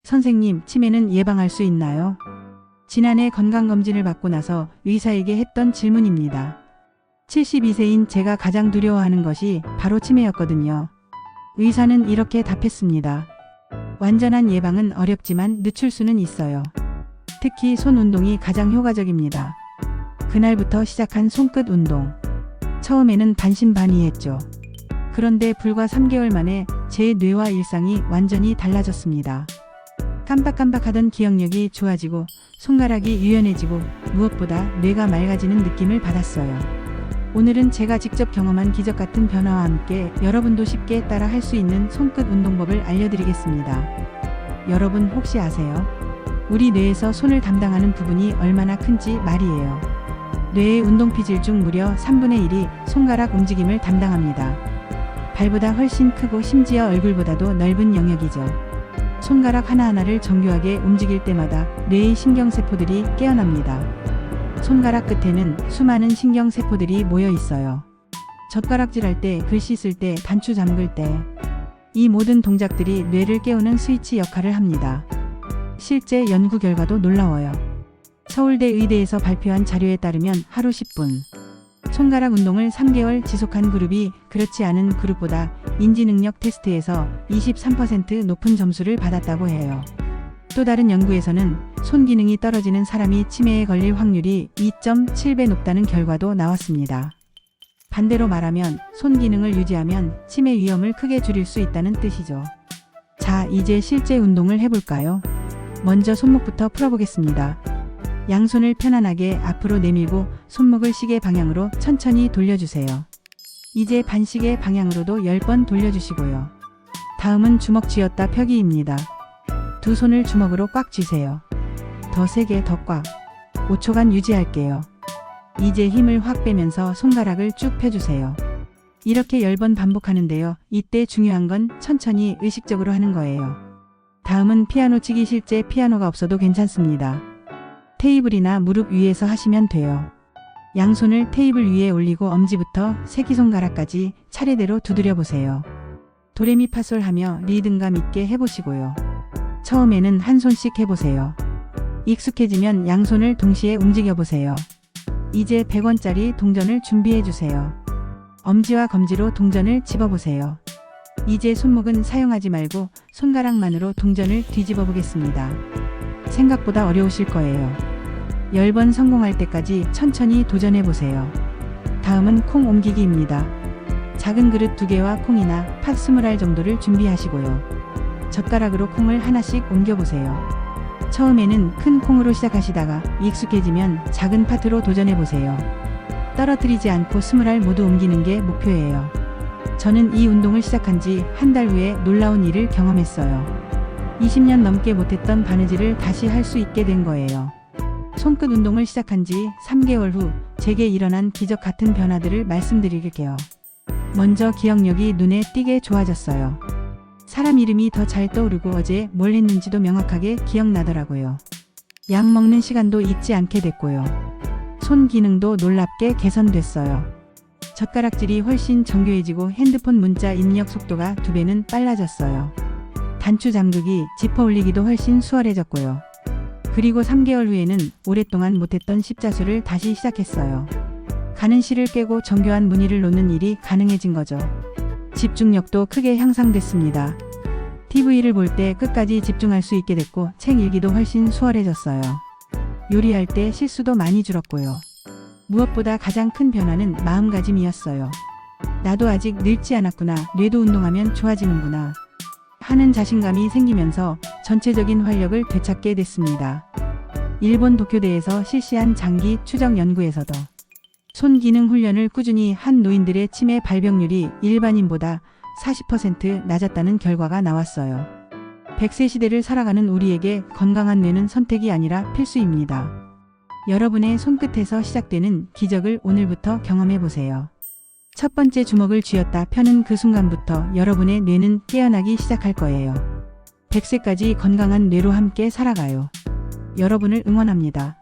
선생님, 치매는 예방할 수 있나요? 지난해 건강검진을 받고 나서 의사에게 했던 질문입니다. 72세인 제가 가장 두려워하는 것이 바로 치매였거든요. 의사는 이렇게 답했습니다. 완전한 예방은 어렵지만 늦출 수는 있어요. 특히 손 운동이 가장 효과적입니다. 그날부터 시작한 손끝 운동. 처음에는 반신반의했죠. 그런데 불과 3개월 만에 제 뇌와 일상이 완전히 달라졌습니다. 깜박깜박하던 기억력이 좋아지고 손가락이 유연해지고 무엇보다 뇌가 맑아지는 느낌을 받았어요. 오늘은 제가 직접 경험한 기적 같은 변화와 함께 여러분도 쉽게 따라 할 수 있는 손끝 운동법을 알려드리겠습니다. 여러분 혹시 아세요? 우리 뇌에서 손을 담당하는 부분이 얼마나 큰지 말이에요. 뇌의 운동피질 중 무려 3분의 1이 손가락 움직임을 담당합니다. 발보다 훨씬 크고 심지어 얼굴보다도 넓은 영역이죠. 손가락 하나하나를 정교하게 움직일 때마다 뇌의 신경세포들이 깨어납니다. 손가락 끝에는 수많은 신경세포들이 모여 있어요. 젓가락질할 때, 글씨 쓸 때, 단추 잠글 때, 이 모든 동작들이 뇌를 깨우는 스위치 역할을 합니다. 실제 연구 결과도 놀라워요. 서울대 의대에서 발표한 자료에 따르면 하루 10분 손가락 운동을 3개월 지속한 그룹이 그렇지 않은 그룹보다 인지능력 테스트에서 23% 높은 점수를 받았다고 해요. 또 다른 연구에서는 손 기능이 떨어지는 사람이 치매에 걸릴 확률이 2.7배 높다는 결과도 나왔습니다. 반대로 말하면 손 기능을 유지하면 치매 위험을 크게 줄일 수 있다는 뜻이죠. 자, 이제 실제 운동을 해볼까요? 먼저 손목부터 풀어보겠습니다. 양손을 편안하게 앞으로 내밀고 손목을 시계 방향으로 천천히 돌려주세요. 이제 반시계 방향으로도 10번 돌려주시고요. 다음은 주먹 쥐었다 펴기입니다. 두 손을 주먹으로 꽉 쥐세요. 더 세게, 더 꽉. 5초간 유지할게요. 이제 힘을 확 빼면서 손가락을 쭉 펴주세요. 이렇게 10번 반복하는데요. 이때 중요한 건 천천히 의식적으로 하는 거예요. 다음은 피아노 치기. 실제 피아노가 없어도 괜찮습니다. 테이블이나 무릎 위에서 하시면 돼요. 양손을 테이블 위에 올리고 엄지부터 새끼손가락까지 차례대로 두드려 보세요. 도레미파솔 하며 리듬감 있게 해보시고요. 처음에는 한 손씩 해보세요. 익숙해지면 양손을 동시에 움직여보세요. 이제 100원짜리 동전을 준비해주세요. 엄지와 검지로 동전을 집어보세요. 이제 손목은 사용하지 말고 손가락만으로 동전을 뒤집어 보겠습니다. 생각보다 어려우실 거예요. 10번 성공할 때까지 천천히 도전해보세요. 다음은 콩 옮기기입니다. 작은 그릇 2개와 콩이나 팥 20알 정도를 준비하시고요. 젓가락으로 콩을 하나씩 옮겨보세요. 처음에는 큰 콩으로 시작하시다가 익숙해지면 작은 팥으로 도전해보세요. 떨어뜨리지 않고 20알 모두 옮기는 게 목표예요. 저는 이 운동을 시작한 지 한 달 후에 놀라운 일을 경험했어요. 20년 넘게 못했던 바느질을 다시 할 수 있게 된 거예요. 손끝 운동을 시작한 지 3개월 후 제게 일어난 기적 같은 변화들을 말씀드릴게요. 먼저 기억력이 눈에 띄게 좋아졌어요. 사람 이름이 더 잘 떠오르고 어제 뭘 했는지도 명확하게 기억나더라고요. 약 먹는 시간도 잊지 않게 됐고요. 손 기능도 놀랍게 개선됐어요. 젓가락질이 훨씬 정교해지고 핸드폰 문자 입력 속도가 2배는 빨라졌어요. 단추 잠그기, 지퍼 올리기도 훨씬 수월해졌고요. 그리고 3개월 후에는 오랫동안 못했던 십자수를 다시 시작했어요. 가는 실을 깨고 정교한 무늬를 놓는 일이 가능해진 거죠. 집중력도 크게 향상됐습니다. TV를 볼 때 끝까지 집중할 수 있게 됐고 책 읽기도 훨씬 수월해졌어요. 요리할 때 실수도 많이 줄었고요. 무엇보다 가장 큰 변화는 마음가짐이었어요. 나도 아직 늙지 않았구나, 뇌도 운동하면 좋아지는구나 하는 자신감이 생기면서 전체적인 활력을 되찾게 됐습니다. 일본 도쿄대에서 실시한 장기 추적 연구에서도 손 기능 훈련을 꾸준히 한 노인들의 치매 발병률이 일반인보다 40% 낮았다는 결과가 나왔어요. 100세 시대를 살아가는 우리에게 건강한 뇌는 선택이 아니라 필수입니다. 여러분의 손끝에서 시작되는 기적을 오늘부터 경험해보세요. 첫 번째 주먹을 쥐었다 펴는 그 순간부터 여러분의 뇌는 깨어나기 시작할 거예요. 100세까지 건강한 뇌로 함께 살아가요. 여러분을 응원합니다.